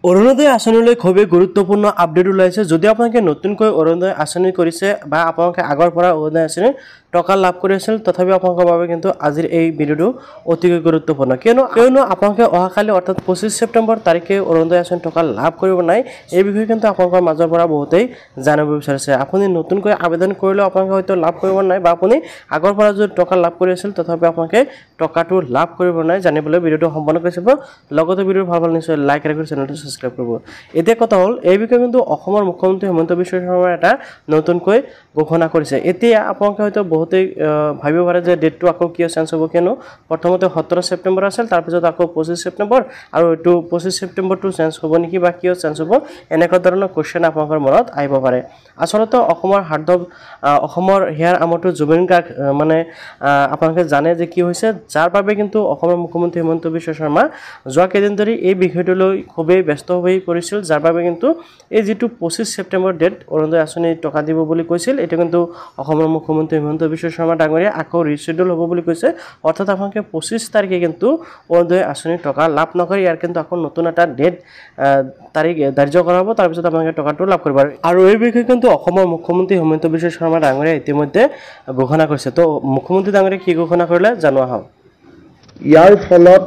অৰুণোদয় আঁচনিলৈ খুবেই গুৰুত্বপূৰ্ণ আপডেট ওলাইছে। যদি আপোনালোকে নতুনকৈ অৰুণোদয় আঁচনি কৰিছে বা আপোনালোকে আগৰ পৰা অৰুণোদয় আঁচনি টকা লাভ কৰি আছিল, তথাপি আপোনালোকৰ বাবে কিন্তু আজিৰ এই ভিডিঅ'টো অতিকৈ গুৰুত্বপূৰ্ণ। কিয়নো আপোনালোকে অহাকালি অৰ্থাৎ 25 ছেপ্টেম্বৰ তাৰিখে অৰুণোদয় আঁচনি টকা লাভ কৰিব নাই, এই বিষয়ে কিন্তু আপোনালোকৰ মাজৰ পৰা বহুতেই জানিব বিচাৰিছে। আপুনি নতুনকৈ আবেদন কৰিলেও আপোনালোকে হয়তো লাভ কৰিব নাই, বা আপুনি আগৰ পৰা যদি টকা লাভ কৰি আছিল তথাপি আপোনালোকে টকাটো লাভ কৰিব নাই, জানিবলৈ ভিডিঅ'টো সম্পূৰ্ণ কৰি চাব। লগতে ভিডিঅ'টো ভাল নিশ্চয় লাইক আৰু চেনেলটো সাবস্ক্ৰাইব কৰব। এতিয়া কথা হল এই বিষয়ে কিন্তু অসমৰ মুখ্যমন্ত্ৰী হিমন্ত বিশ্ব শৰ্মাই এটা নতুনকৈ ঘোষণা কৰিছে। এতিয়া আপোনালোকে হয়তো বহুতেই ভাবিব পাৰে যে ডেটটো আকৌ কিয় চেঞ্জ হ'ব, কিয়নো প্ৰথমতে 17 ছেপ্টেম্বৰ আছিল, তাৰপিছত আকৌ 25 ছেপ্টেম্বৰ, আৰু এইটো 25 ছেপ্টেম্বৰটো চেঞ্জ হ'ব নেকি বা কিয় চেঞ্জ হ'ব, এনেকুৱা ধৰণৰ কোৱেশ্চন আপোনালোকৰ মনত আহিব পাৰে। আচলতে অসমৰ হিয়াৰ আমঠু জুবিন গাৰ্গ মানে আপোনালোকে জানে যে কি হৈছে, যাৰ বাবে কিন্তু অসমৰ মুখ্যমন্ত্ৰী হিমন্ত বিশ্ব শৰ্মা যোৱা কেইদিন ধৰি এই বিষয়টোলৈ খুবেই ব্যস্ত হৈ পৰিছিল, যাৰ বাবে কিন্তু এই যিটো 25 ছেপ্টেম্বৰ ডেট অৰুণোদয় আঁচনি টকা দিব বুলি কৈছিল, এইটো কিন্তু অসমৰ মুখ্যমন্ত্ৰী হিমন্ত বিশ্ব শৰ্মা ডাঙৰীয়া আকৌ ৰিচিডিউল হ'ব বুলি কৈছে। অৰ্থাৎ আপোনালোকে 25 তাৰিখে কিন্তু অৰুণোদয় আঁচনি টকা লাভ নকৰি ইয়াৰ কিন্তু আকৌ নতুন এটা ডেট তাৰিখ ধাৰ্য কৰা হ'ব, তাৰপিছত আপোনালোকে টকাটো লাভ কৰিব। আৰু এই বিষয়ে কিন্তু অসমৰ মুখ্যমন্ত্ৰী হিমন্ত বিশ্ব শৰ্মা ডাঙৰীয়া ইতিমধ্যে ঘোষণা কৰিছে। তো মুখ্যমন্ত্ৰী ডাঙৰীয়াই কি ঘোষণা কৰিলে জনোৱা হওক। ইয়াৰ ফলত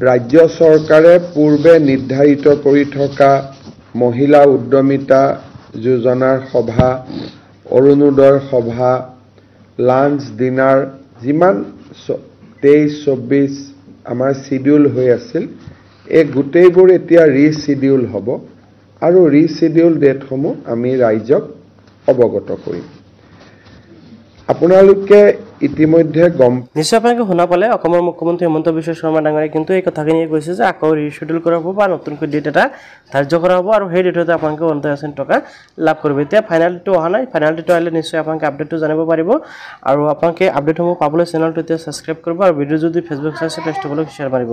ৰাজ্য চৰকাৰে পূৰ্বে নিৰ্ধাৰিত কৰি থকা মহিলা উদ্যমিতা যোজনাৰ সভা, অৰুণোদয় সভা, লাঞ্চ ডিনাৰ যিমান 23-24 আমাৰ শিডিউল হৈ আছিল, এই গোটেইবোৰ এতিয়া ৰিচিডিউল হ'ব, আৰু ৰিচিডিউল ডেটসমূহ আমি ৰাইজক অৱগত কৰিম। আপোনালোকে ইতিমধ্যে নিশ্চয় আপোনালোকে শুনা পালে, অসমৰ মুখ্যমন্ত্ৰী হিমন্ত বিশ্ব শৰ্মা ডাঙৰীয়াই কিন্তু এই কথাখিনি কৈছে যে আকৌ ৰিচিডিউল কৰা হ'ব বা নতুনকৈ ডেট এটা ধাৰ্য কৰা হ'ব, আৰু সেই ডেটতে আপোনালোকে অৰুণোদয় আঁচনি টকা লাভ কৰিব। এতিয়া ফাইনেল ডেটটো অহা নাই, ফাইনেল ডেটটো আহিলে নিশ্চয় আপোনালোকে আপডেটটো জানিব পাৰিব। আৰু আপোনালোকে আপডেটসমূহ পাবলৈ চেনেলটো এতিয়া ছাবস্ক্ৰাইব কৰিব, আৰু ভিডিঅ' যদি ফেচবুক চাইছে পেজটো শ্বেয়াৰ মাৰিব।